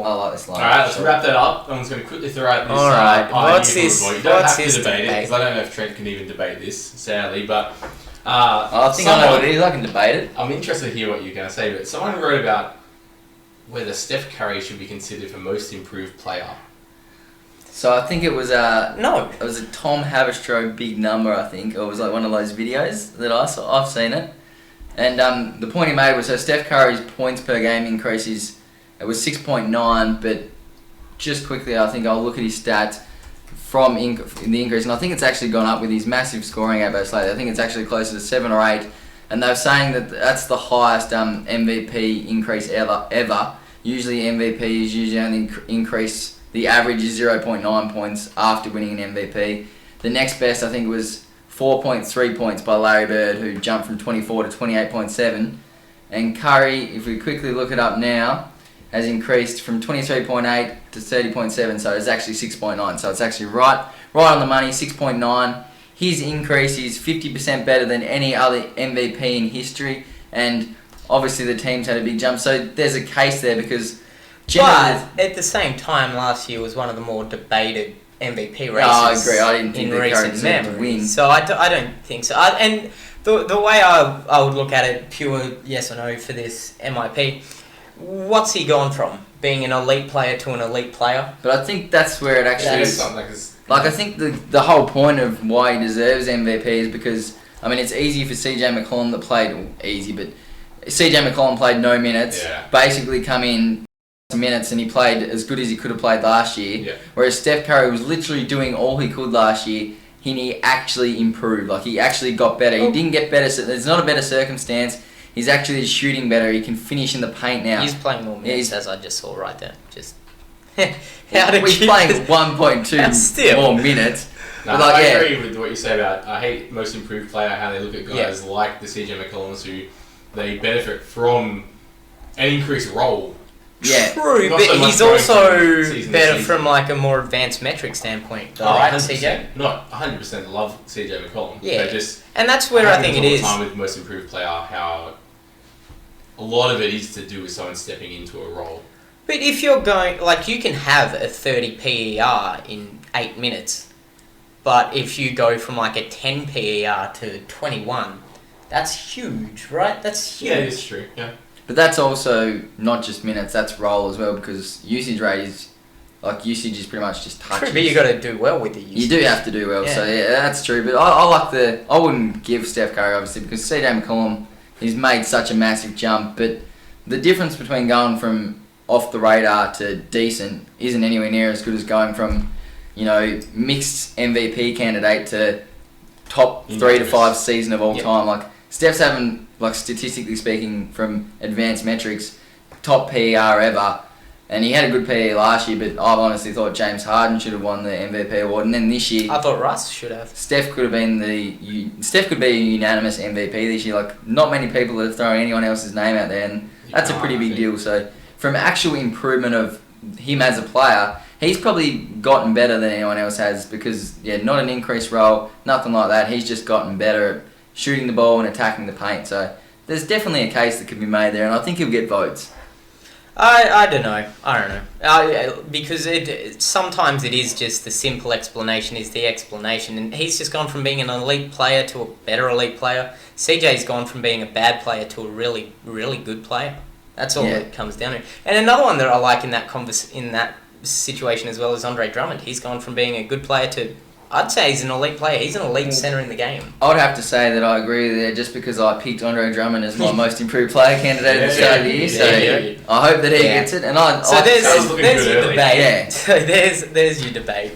I like this line. Alright, let's wrap that up. I'm just going to quickly throw out this What's this? You don't What's have this to debate it, debate? because I don't know if Trent can even debate this, sadly, but... I think I know what it is. I can debate it. I'm interested to hear what you're going to say, but someone wrote about whether Steph Curry should be considered for most improved player. So I think it was No. it was a Tom Haverstraw big number, I think. Or it was like one of those videos that I saw. I've seen it. And the point he made was, so Steph Curry's points per game increases, it was 6.9, but just quickly I think I'll look at his stats from the increase, and I think it's actually gone up with his massive scoring outbursts lately. I think it's actually closer to 7 or 8, and they're saying that that's the highest MVP increase ever. Usually MVP is usually only increase, the average is 0.9 points after winning an MVP. The next best I think was 4.3 points by Larry Bird, who jumped from 24 to 28.7. And Curry, if we quickly look it up now, has increased from 23.8 to 30.7, so it's actually 6.9. So it's actually right on the money, 6.9. His increase is 50% better than any other MVP in history, and obviously the team's had a big jump. So there's a case there because But at the same time, last year was one of the more debated MVP races. No, I agree. I didn't think in that Curry recent deserved to memory. win. So I don't think so. And the way I would look at it, pure yes or no for this MIP, what's he gone from? Being an elite player to an elite player? But I think that's where it actually is. Something Like, I think the whole point of why he deserves MVP is because, I mean, it's easy for CJ McCollum that played, well, easy, but CJ McCollum played no minutes, basically come in minutes, and he played as good as he could have played last year, whereas Steph Curry was literally doing all he could last year, and he actually improved, like he actually got better. He didn't get better, so there's not a better circumstance. He's actually shooting better. He can finish in the paint now. He's playing more minutes, as I just saw right there. Just He's playing 1.2 more minutes. No, But I agree with what you say about I hate most improved player, how they look at guys like the CJ McCollums who they benefit from an increased role. Yeah. True, Not but so much he's going also from season to better season. from like a more advanced metric standpoint, though, right, 100%. CJ? Not 100% love CJ McCollum. Yeah. They just And that's where I think it is. Time with most improved player, how a lot of it is to do with someone stepping into a role. But if you're going, like, you can have a 30 PER in 8 minutes, but if you go from like a 10 PER to 21, that's huge, right? That's huge. Yeah, it's true. Yeah. But that's also not just minutes, that's role as well, because usage rate is, like, usage is pretty much just touches. True, but you got to do well with the usage. You do have to do well, so yeah, that's true. But I wouldn't give Steph Curry, obviously, because CJ McCollum, he's made such a massive jump, but the difference between going from off the radar to decent isn't anywhere near as good as going from, you know, mixed MVP candidate to top 3 to 5 season of all time. Like, Steph's having, like, statistically speaking, from advanced metrics, top PER ever, and he had a good PE last year, but I've honestly thought James Harden should have won the MVP award, and then this year I thought Russ should have. Steph could be a unanimous MVP this year. Like, not many people are throwing anyone else's name out there, and that's a pretty big deal. So, from actual improvement of him as a player, he's probably gotten better than anyone else has because, not an increased role, nothing like that. He's just gotten better at shooting the ball and attacking the paint. So, there's definitely a case that could be made there, and I think he'll get votes. I don't know. Because sometimes it is just the simple explanation is the explanation, and he's just gone from being an elite player to a better elite player. CJ's gone from being a bad player to a really, really good player. That's all it comes down to. And another one that I like in that situation as well is Andre Drummond. He's gone from being a good player to, I'd say he's an elite player. He's an elite center in the game. I would have to say that I agree there just because I picked Andre Drummond as my most improved player candidate at the start of the year. So I hope that he gets it. And there's your early. debate. So there's your debate.